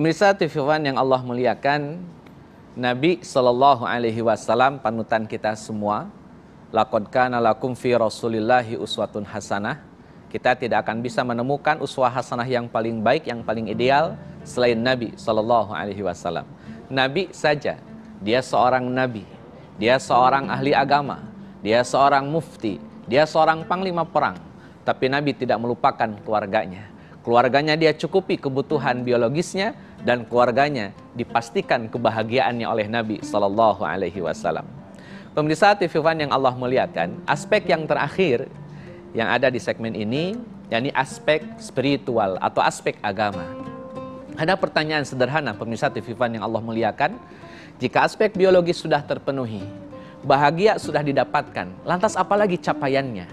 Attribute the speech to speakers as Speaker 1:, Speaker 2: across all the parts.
Speaker 1: Pemirsa TV One yang Allah muliakan, Nabi Shallallahu Alaihi Wasallam panutan kita semua. Laqad kana lakum fi Rasulillahi uswatun hasanah. Kita tidak akan bisa menemukan uswah hasanah yang paling baik, yang paling ideal selain Nabi Shallallahu Alaihi Wasallam. Nabi saja, dia seorang nabi, dia seorang ahli agama, dia seorang mufti, dia seorang panglima perang. Tapi Nabi tidak melupakan keluarganya. Keluarganya dia cukupi kebutuhan biologisnya, dan keluarganya dipastikan kebahagiaannya oleh Nabi Shallallahu Alaihi Wasallam. Pemirsa TV One yang Allah muliakan, aspek yang terakhir yang ada di segmen ini, yakni aspek spiritual atau aspek agama. Ada pertanyaan sederhana pemirsa TV One yang Allah muliakan, jika aspek biologis sudah terpenuhi, bahagia sudah didapatkan, lantas apalagi capaiannya?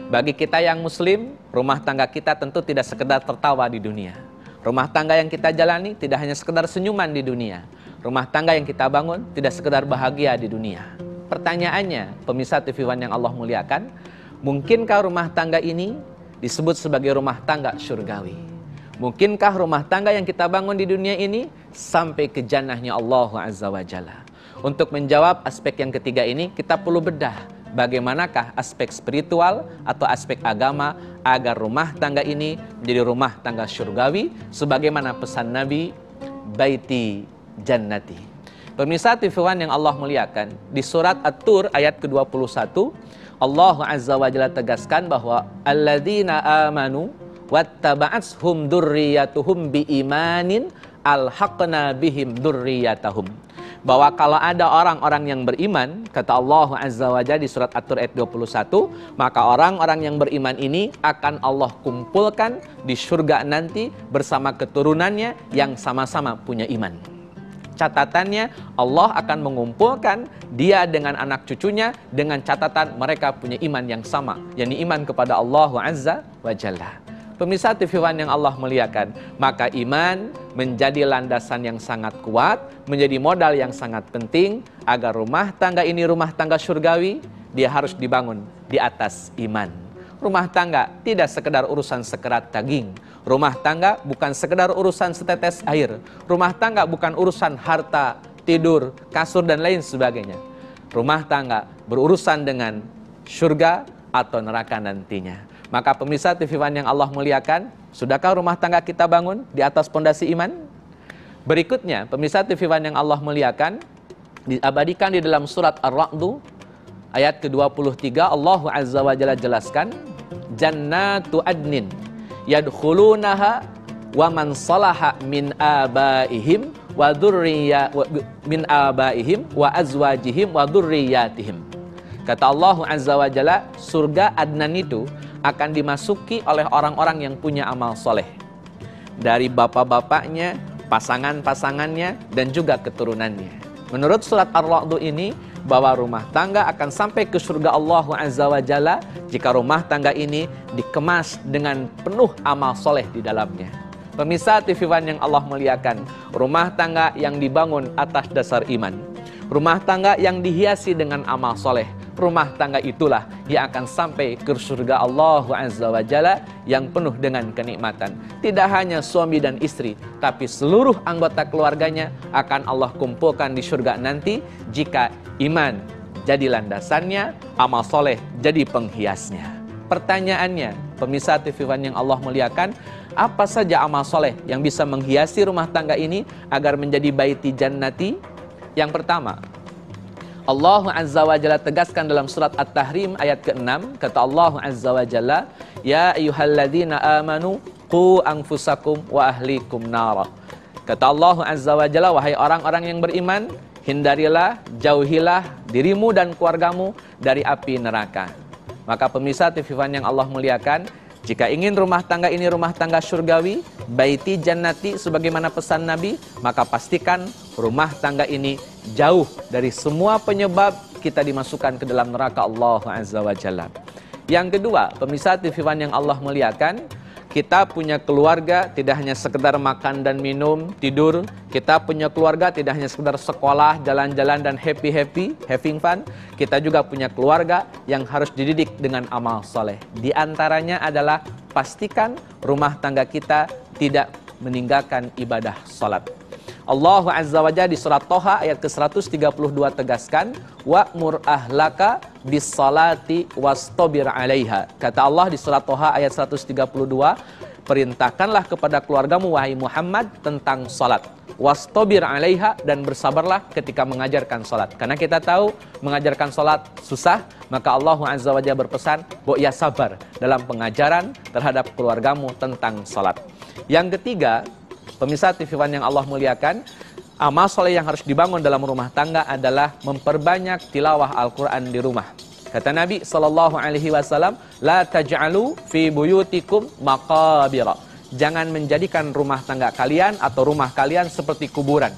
Speaker 1: Bagi kita yang muslim, rumah tangga kita tentu tidak sekedar tertawa di dunia. Rumah tangga yang kita jalani tidak hanya sekedar senyuman di dunia. Rumah tangga yang kita bangun tidak sekedar bahagia di dunia. Pertanyaannya, pemirsa TV One yang Allah muliakan, mungkinkah rumah tangga ini disebut sebagai rumah tangga syurgawi? Mungkinkah rumah tangga yang kita bangun di dunia ini sampai ke jannahnya Allah Azza wa Jalla? Untuk menjawab aspek yang ketiga ini, kita perlu bedah bagaimanakah aspek spiritual atau aspek agama agar rumah tangga ini menjadi rumah tangga syurgawi sebagaimana pesan Nabi, baiti jannati. Pemirsa TV One yang Allah muliakan, di surat At-Tur ayat ke-21 Allah Azza wa Jalla tegaskan bahwa alladzina amanu wattaba'athum dzurriyyatuhum biimanin alhaqna bihim dzurriyyatahum. Bahwa kalau ada orang-orang yang beriman, kata Allah Azza wa Jalla di surat At-Tur ayat 21, maka orang-orang yang beriman ini akan Allah kumpulkan di surga nanti bersama keturunannya yang sama-sama punya iman. Catatannya, Allah akan mengumpulkan dia dengan anak cucunya dengan catatan mereka punya iman yang sama, yakni iman kepada Allah Azza wa Jalla. Pemirsa TV One yang Allah muliakan, maka iman menjadi landasan yang sangat kuat, menjadi modal yang sangat penting agar rumah tangga ini rumah tangga surgawi, dia harus dibangun di atas iman. Rumah tangga tidak sekedar urusan sekerat daging. Rumah tangga bukan sekedar urusan setetes air. Rumah tangga bukan urusan harta, tidur, kasur, dan lain sebagainya. Rumah tangga berurusan dengan surga atau neraka nantinya. Maka pemirsa TV One yang Allah muliakan, sudahkah rumah tangga kita bangun di atas pondasi iman? Berikutnya, pemirsa TV One yang Allah muliakan, diabadikan di dalam surat Ar-Ra'd ayat ke-23, Allah Azza wa Jalla jelaskan, jannatu adnin yadkhulunaha wa man salaha min abaihim wa azwajihim wa dzurriyyatihim. Kata Allah Azza wa Jalla, surga Adnan itu akan dimasuki oleh orang-orang yang punya amal soleh. Dari bapak-bapaknya, pasangan-pasangannya, dan juga keturunannya. Menurut surat Ar-Ra'd ini, bahwa rumah tangga akan sampai ke surga Allah Azza wa Jalla jika rumah tangga ini dikemas dengan penuh amal soleh di dalamnya. Pemirsa TV One yang Allah muliakan, rumah tangga yang dibangun atas dasar iman, rumah tangga yang dihiasi dengan amal soleh, rumah tangga itulah yang akan sampai ke surga Allah Azza wa Jalla yang penuh dengan kenikmatan. Tidak hanya suami dan istri, tapi seluruh anggota keluarganya akan Allah kumpulkan di surga nanti jika iman jadi landasannya, amal soleh jadi penghiasnya. Pertanyaannya, pemirsa TV One yang Allah muliakan, apa saja amal soleh yang bisa menghiasi rumah tangga ini agar menjadi baiti jannati? Yang pertama, Allah Azza wa Jalla tegaskan dalam surat At-Tahrim ayat ke-6, kata Allah Azza wa Jalla, ya ayyuhalladzina amanu qu anfusakum wa ahlikum nara. Kata Allah Azza wa Jalla, wahai orang-orang yang beriman, hindarilah, jauhilah dirimu dan keluargamu dari api neraka. Maka pemirsa TV One yang Allah muliakan, jika ingin rumah tangga ini rumah tangga surgawi, baiti jannati sebagaimana pesan Nabi, maka pastikan rumah tangga ini jauh dari semua penyebab kita dimasukkan ke dalam neraka Allah Azza wa Jalla. Yang kedua, pemirsa TV One yang Allah muliakan, kita punya keluarga tidak hanya sekedar makan dan minum, tidur. Kita punya keluarga tidak hanya sekedar sekolah, jalan-jalan, dan happy-happy, having fun. Kita juga punya keluarga yang harus dididik dengan amal soleh. Di antaranya adalah pastikan rumah tangga kita tidak meninggalkan ibadah salat. Allah Azza wa Jalla di surat Toha ayat ke-132 tegaskan, wa'mur ahlaka bis-salati wastabir 'alaiha. Kata Allah di surat Toha ayat 132, perintahkanlah kepada keluargamu wahai Muhammad tentang salat. Wastabir 'alaiha, dan bersabarlah ketika mengajarkan salat. Karena kita tahu mengajarkan salat susah, maka Allah Azza wa Jalla berpesan, ya sabar dalam pengajaran terhadap keluargamu tentang salat. Yang ketiga, pemirsa TV1 yang Allah muliakan, amal soleh yang harus dibangun dalam rumah tangga adalah memperbanyak tilawah Al-Quran di rumah. Kata Nabi SAW, la taj'alu fi buyutikum maqabira. Jangan menjadikan rumah tangga kalian atau rumah kalian seperti kuburan.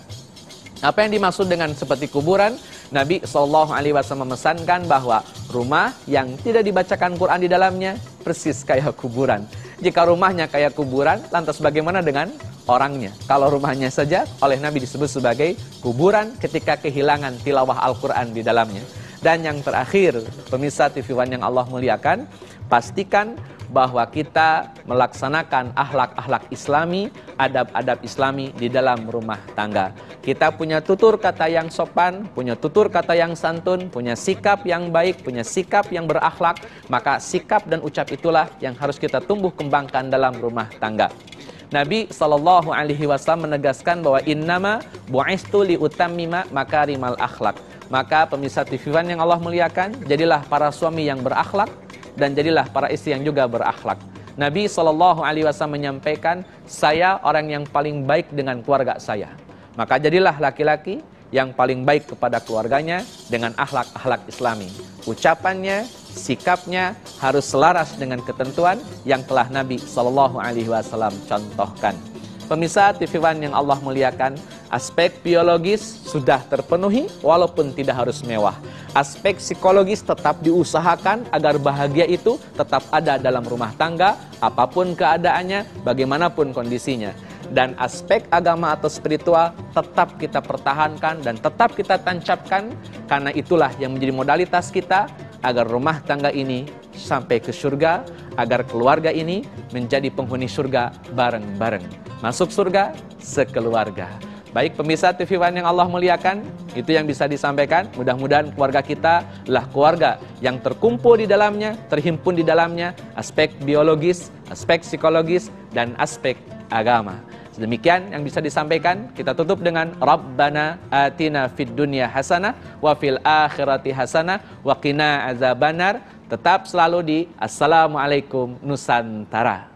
Speaker 1: Apa yang dimaksud dengan seperti kuburan? Nabi SAW memesankan bahwa rumah yang tidak dibacakan Quran di dalamnya persis kayak kuburan. Jika rumahnya kayak kuburan, lantas bagaimana dengan orangnya? Kalau rumahnya saja oleh Nabi disebut sebagai kuburan ketika kehilangan tilawah Al-Quran di dalamnya. Dan yang terakhir, pemirsa TV1 yang Allah muliakan, pastikan bahwa kita melaksanakan akhlak-akhlak Islami, adab-adab Islami di dalam rumah tangga. Kita punya tutur kata yang sopan, punya tutur kata yang santun, punya sikap yang baik, punya sikap yang berakhlak, maka sikap dan ucap itulah yang harus kita tumbuh kembangkan dalam rumah tangga. Nabi SAW menegaskan bahwa innama bu'istu liutammima makarimal akhlak. Maka pemirsa TV1 yang Allah muliakan, jadilah para suami yang berakhlak dan jadilah para istri yang juga berakhlak. Nabi SAW menyampaikan, saya orang yang paling baik dengan keluarga saya. Maka jadilah laki-laki yang paling baik kepada keluarganya dengan akhlak-akhlak Islami. Ucapannya, sikapnya harus selaras dengan ketentuan yang telah Nabi SAW contohkan. Pemirsa TV1 yang Allah muliakan, aspek biologis sudah terpenuhi walaupun tidak harus mewah. Aspek psikologis tetap diusahakan agar bahagia itu tetap ada dalam rumah tangga, apapun keadaannya, bagaimanapun kondisinya. Dan aspek agama atau spiritual tetap kita pertahankan dan tetap kita tancapkan, karena itulah yang menjadi modalitas kita agar rumah tangga ini sampai ke surga, agar keluarga ini menjadi penghuni surga bareng-bareng. Masuk surga sekeluarga. Baik pemirsa TV1 yang Allah muliakan, itu yang bisa disampaikan. Mudah-mudahan keluarga kita adalah keluarga yang terkumpul di dalamnya, terhimpun di dalamnya aspek biologis, aspek psikologis, dan aspek agama. Demikian yang bisa disampaikan. Kita tutup dengan Rabbana atina fid dunya hasanah wa fil akhirati hasanah wa qina azabannar. Tetap selalu di Assalamualaikum Nusantara.